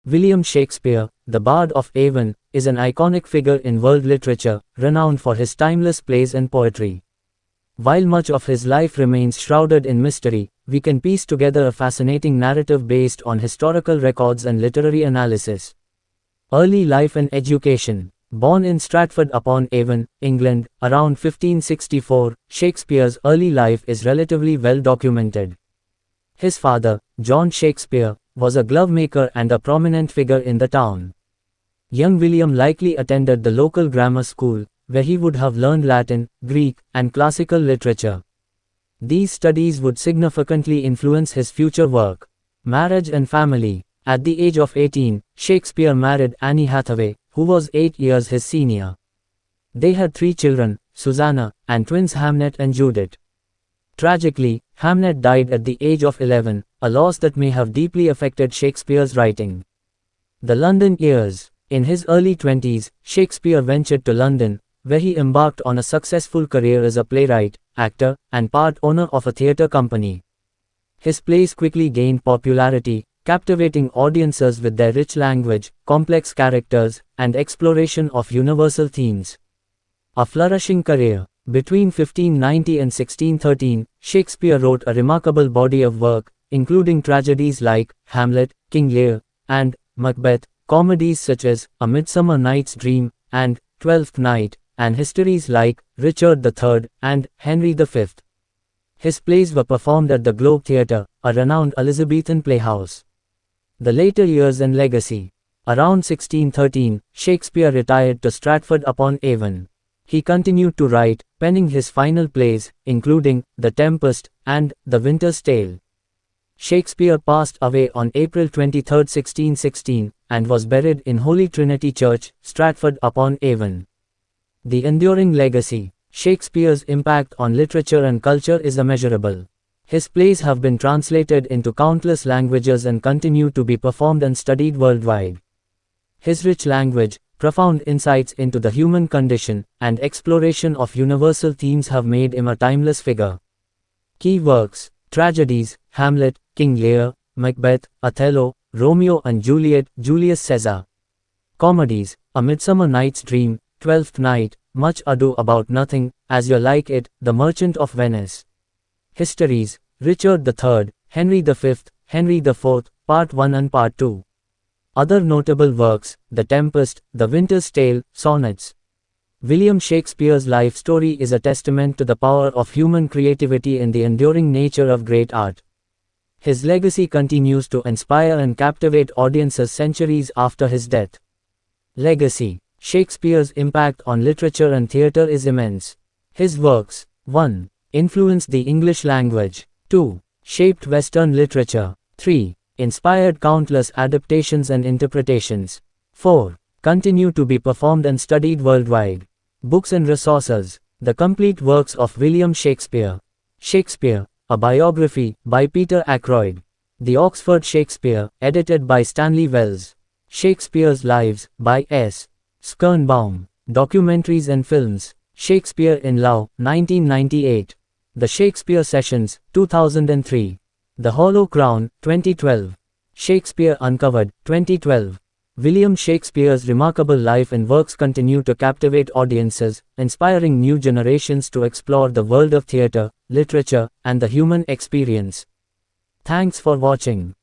William Shakespeare, the Bard of Avon, is an iconic figure in world literature, renowned for his timeless plays and poetry. While much of his life remains shrouded in mystery, we can piece together a fascinating narrative based on historical records and literary analysis. Early life and education. Born in Stratford-upon-Avon, England, around 1564, Shakespeare's early life is relatively well documented. His father, John Shakespeare, was a glovemaker and a prominent figure in the town. Young William likely attended the local grammar school, where he would have learned Latin, Greek, and classical literature. These studies would significantly influence his future work. Marriage and family. At the age of 18, Shakespeare married Anne Hathaway, who was 8 years his senior. They had 3 children, Susanna, and twins Hamnet and Judith. Tragically, Hamnet died at the age of 11, a loss that may have deeply affected Shakespeare's writing. The London years. In his early 20s, Shakespeare ventured to London, where he embarked on a successful career as a playwright, actor, and part owner of a theatre company. His plays quickly gained popularity, captivating audiences with their rich language, complex characters, and exploration of universal themes. A flourishing career. Between 1590 and 1613, Shakespeare wrote a remarkable body of work, including tragedies like Hamlet, King Lear, and Macbeth, comedies such as A Midsummer Night's Dream and Twelfth Night, and histories like Richard III and Henry V. His plays were performed at the Globe Theatre, a renowned Elizabethan playhouse. The later years and legacy. Around 1613, Shakespeare retired to Stratford-upon-Avon. He continued to write, penning his final plays, including The Tempest and The Winter's Tale. Shakespeare passed away on April 23, 1616, and was buried in Holy Trinity Church, Stratford-upon-Avon. The enduring legacy. Shakespeare's impact on literature and culture is immeasurable. His plays have been translated into countless languages and continue to be performed and studied worldwide. His rich language, profound insights into the human condition, and exploration of universal themes have made him a timeless figure. Key works. Tragedies: Hamlet, King Lear, Macbeth, Othello, Romeo and Juliet, Julius Caesar. Comedies: A Midsummer Night's Dream, Twelfth Night, Much Ado About Nothing, As You Like It, The Merchant of Venice. Histories: Richard III, Henry V, Henry IV, Part 1 and Part 2. Other notable works: The Tempest, The Winter's Tale, Sonnets. William Shakespeare's life story is a testament to the power of human creativity and the enduring nature of great art. His legacy continues to inspire and captivate audiences centuries after his death. Legacy. Shakespeare's impact on literature and theatre is immense. His works: 1. Influenced the English language. 2. Shaped Western literature. 3. Inspired countless adaptations and interpretations. 4. Continue to be performed and studied worldwide. Books and resources. The complete works of William Shakespeare. Shakespeare, a biography, by Peter Ackroyd. The Oxford Shakespeare, edited by Stanley Wells. Shakespeare's Lives, by S. Skirnbaum. Documentaries and films. Shakespeare in Love, 1998. The Shakespeare Sessions, 2003. The Hollow Crown, 2012. Shakespeare Uncovered, 2012. William Shakespeare's remarkable life and works continue to captivate audiences, inspiring new generations to explore the world of theatre, literature, and the human experience. Thanks for watching.